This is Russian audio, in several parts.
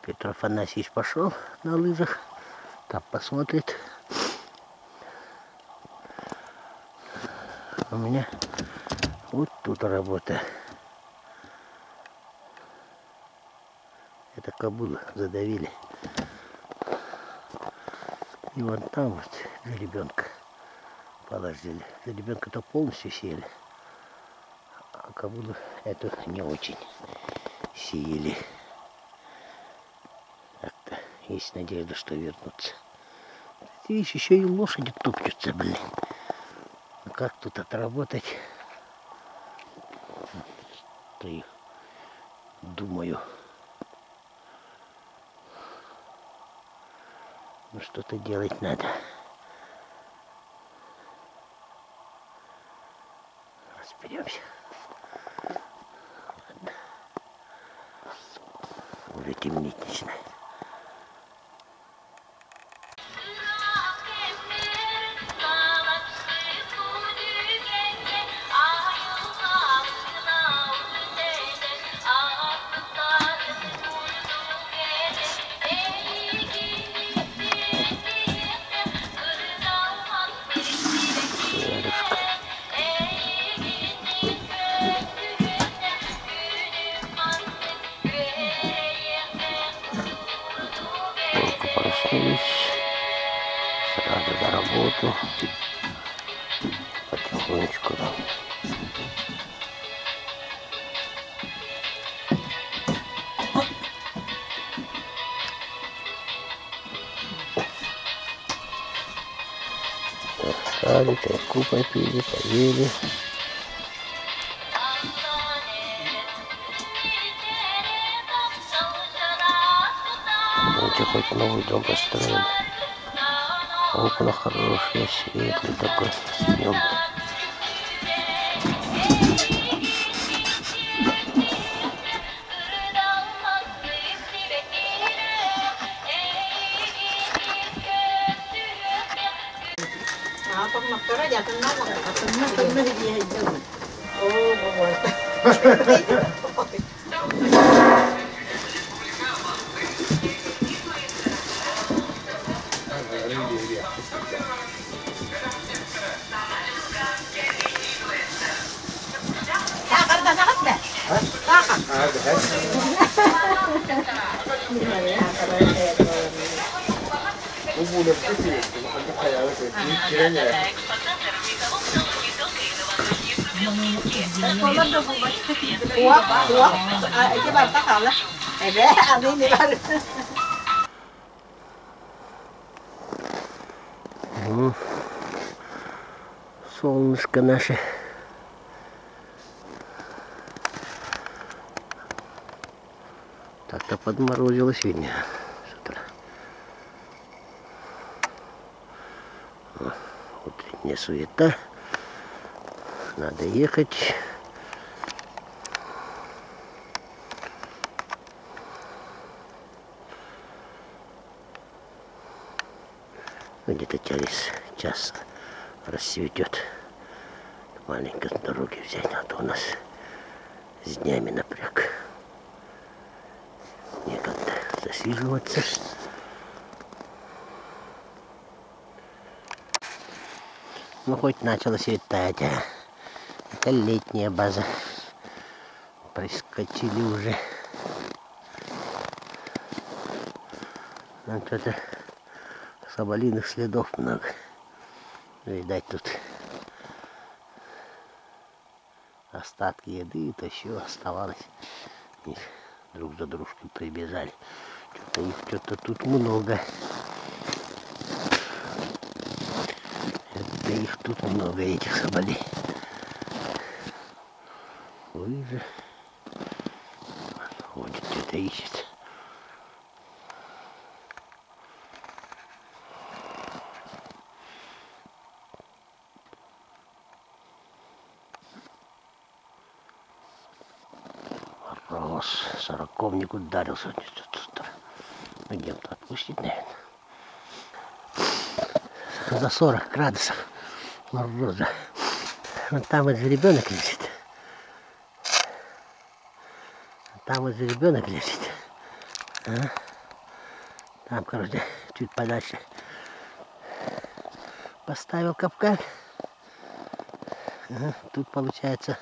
Петр Афанасьевич пошел на лыжах. Там посмотрит. У меня вот тут работа. Это кобылу задавили. И вон там вот жеребенка положили. Жеребенка-то полностью съели. А кобылу эту не очень съели. Так-то есть надежда, что вернутся. Ты видишь, еще и лошади топчутся, блин. Ну как тут отработать? То и думаю. Ну что-то делать надо. Разберемся. Ладно. Уже темнеть начинает. Только проснулись, сразу за работу, потихонечку. Встали, чайку попили, поели. Видите, хоть новый дом построили. Окна хорошие, светлый такой днем. Con mặt cho nó vào trong nó mà nó gì hết trơn. Ô bồi. Sakit dah sakit dah. Sakit. Bulan putih, ada kayak apa? Kiranya. Kuat, kuat. Coba tak kalah. Ada ini baru. Солнышко наше. Так-то подморозило сегодня с утра. Утренняя суета. Надо ехать. Где-то через час рассветет. Маленько с дороги взять, а то у нас с днями напряг. Некогда засиживаться. Ну хоть начало светать, а? Это летняя база. Прискочили уже. Там что-то соболиных следов много. Видать, тут остатки еды, это еще оставалось. Их друг за дружкой прибежали. Что-то их что-то тут много. Это их тут много, этих соболей. Лыжи. Ходит, что-то ищет. Мороз. Сороковник ударился. Ну, где-то отпустить, наверное. За 40 градусов мороза. Вот там вот ребенок лежит. Там вот ребенок лежит. А? Там, короче, чуть подальше поставил капкан. Ага, тут получается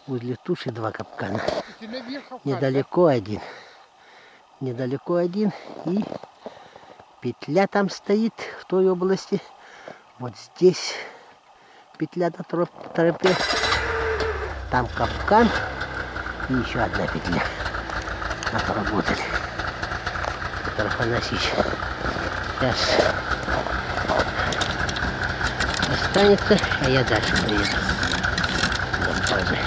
возле туши 2 капкана. Недалеко один. Недалеко один. И петля там стоит в той области. Вот здесь петля на тропе. Там капкан. И еще одна петля. Отработали. Трофоносить. Сейчас останется, а я дальше приеду. До базы.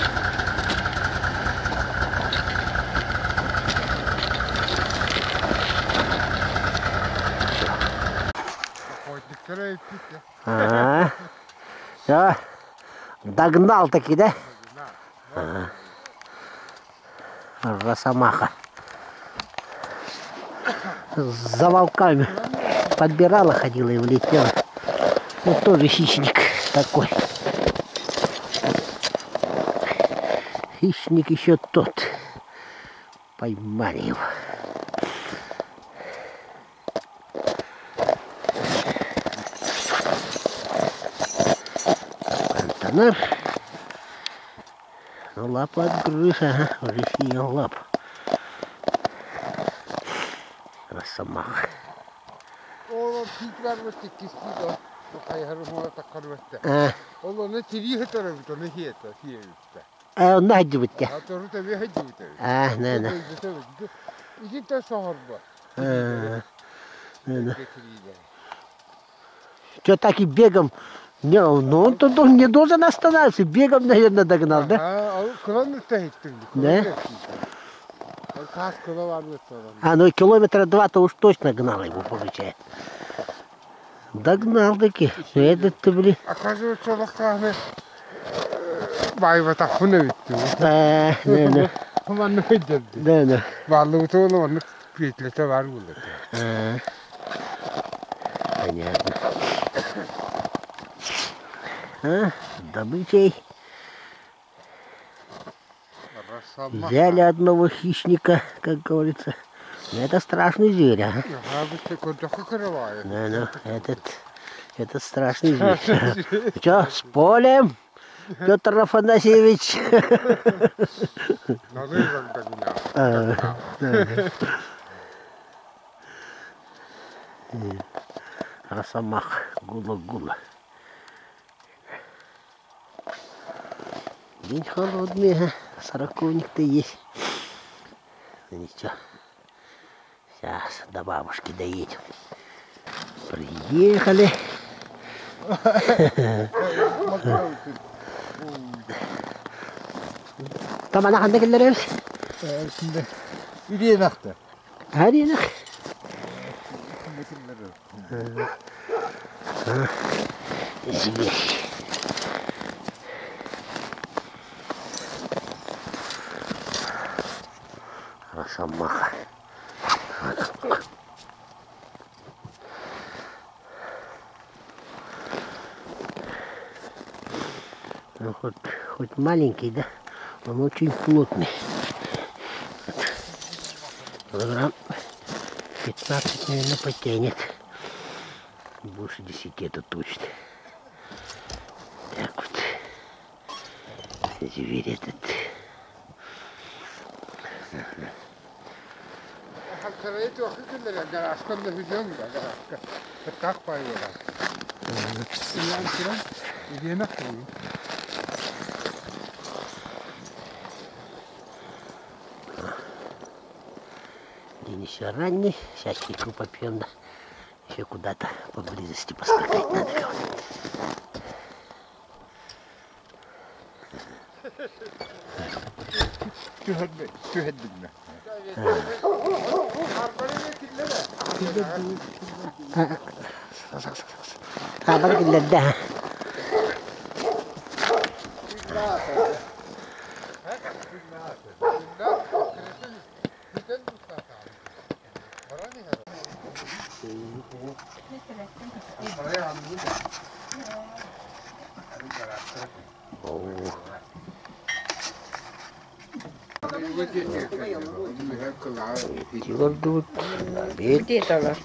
Все. Догнал таки, да? Росомаха. За волками подбирала, ходила и влетела. Ну, тоже хищник такой. Хищник еще тот. Поймали его. Пантонар. Ну, лапу отгрыз, ага, уже съел лапу. Росомаха. Oğlum pink vermiştik kestiği o kayarı mola takarmıştı. Oğlum ne tiriği tarafı ne hiyete hiyete. Он нагибает. А то что вы хотите? Не. Идите сахарба. Что так и бегом? Не, ну он тут не должен останавливаться. Бегом, наверное, догнал, да? Километр стоит. Да? Кас километр. Ну километра 2-то уж точно гнал его, получается. Догнал таки. Этот-то, блин. Оказывается, лоханы. Байва так не видно. Не. Он не видит. Да. Валу то он притлето варгулет. Понятно. Добычей. Взяли одного хищника, как говорится. Это страшный зверь, а? Ну, этот страшный зверь. Что, с полем, Петр Афанасьевич? Росомаха, гула-гула. День холодный, а? Сороковник-то есть. Ну ничего. Сейчас до бабушки доедем. Приехали. Там она anda geliriz. Şimdi yürüyen aktı. Hadi. Зверь. Росомаха. Ну, хоть маленький, да, он очень плотный. Килограмм 15, наверное, потянет. Больше 10 это точно. Так вот. Зверь этот. Харкарayı okuyunlar ya, askanda hücum da, kalk payıyorlar. Yani kiran, yürüyen aktı. День еще ранний, сейчас чайку попьем, да. Еще куда-то поблизости поскакать надо. Tüheddim. Bak ileride. Твердут. Обед. Где это?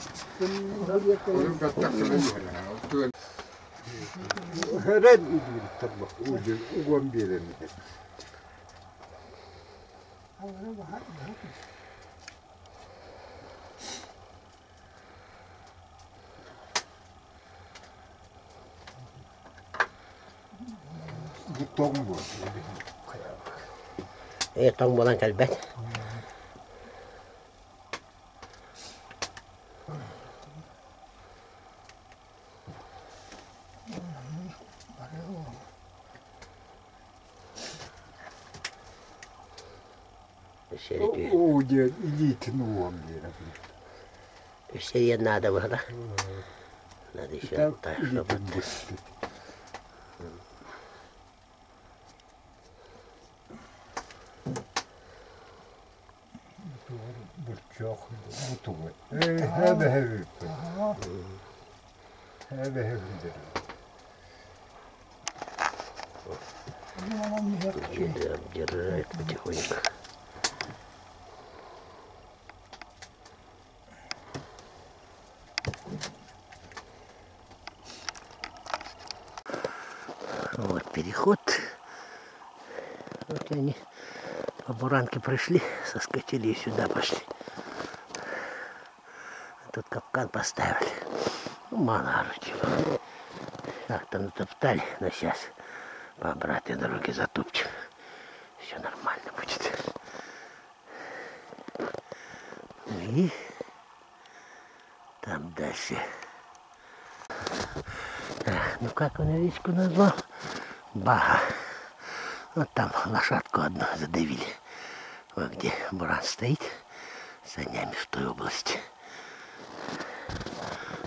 Tông bộ lan kalbet. Идите, ну вам Все надо было, да? Надо еще так, чтобы... هذا هبل هذا هبل Обдирает потихоньку. Вот переход. Вот они по буранке пришли, соскочили и сюда пошли. Тут капкан поставили. Ну, мало чего. Так-то натоптали, но сейчас по обратной дороге затопчем. Все нормально будет. И там дальше. Ну как он речку назвал? Бага. Вот там лошадку одну задавили. Вот где буран стоит с санями в той области.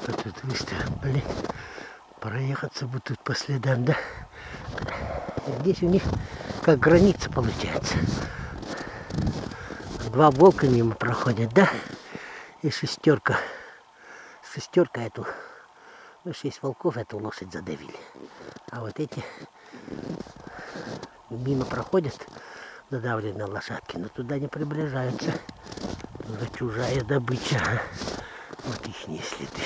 Вот тут выставил, блин, проехаться бы тут по следам, да? Здесь у них как граница получается. Два волка мимо проходят, да? И шестерка. Шестерка эту. Ну, 6 волков эту лошадь задавили. А вот эти мимо проходят задавленные лошадки, но туда не приближаются. Уже чужая добыча. Вот их не следы.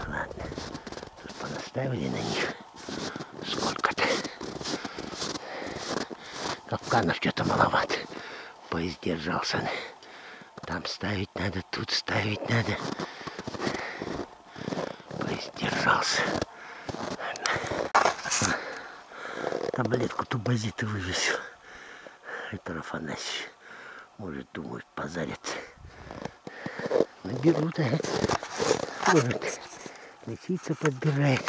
Ладно. Тут понаставили на них. Сколько-то. Капканов что-то маловато. Поиздержался. Там ставить надо, тут ставить надо. Поиздержался. Таблетку тубазита вывесил. Это Афанасий. Может, думают, позарятся. Наберут, ага. Может, лисица подбирает.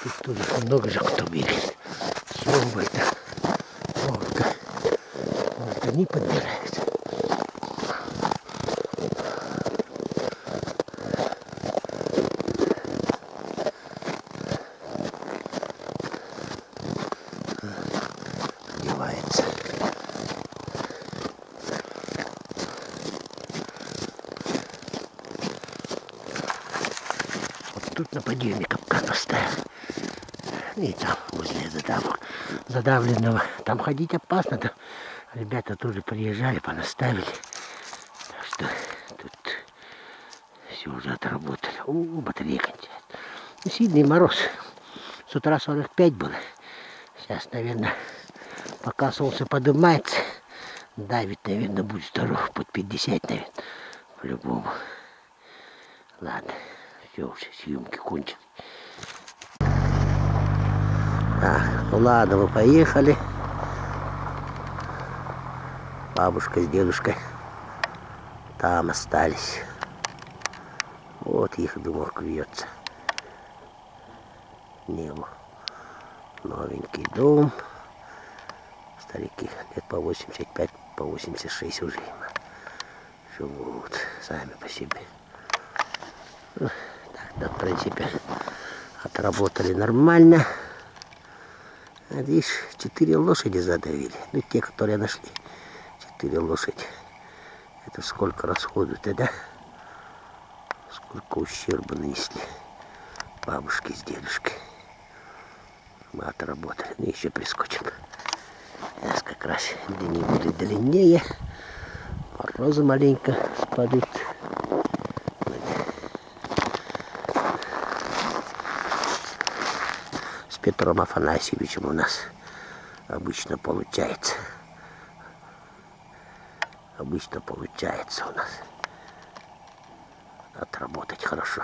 Тут тоже много же кто берет. Семга-то. Волка. Вот они подбирают. Одевается. Вот тут на подъеме капкан поставил. И там возле задавленного. Там ходить опасно. Там ребята тоже приезжали, понаставили. Так что тут все уже отработали. Батарея кончается. Ну, сильный мороз. С утра 45 было. Сейчас, наверное, пока солнце поднимается, давит, наверное, будет здоров. Под 50, наверное. По-любому. Ладно. Все, уже съемки кончились. Ну ладно, мы поехали. Бабушка с дедушкой там остались. Вот их дымок вьется. Небо. Новенький дом. Старики лет по 85, по 86 уже живут сами по себе. Так, да, в принципе, отработали нормально. А видишь, 4 лошади задавили. Ну, те, которые нашли. 4 лошади. Это сколько расходуют, да? Сколько ущерба нанесли бабушке с дедушкой. Мы отработали. Ну, еще прискочим. Сейчас как раз дни будут длиннее. Тоже маленько спадут. С Петром Афанасьевичем у нас обычно получается. Обычно получается у нас отработать хорошо.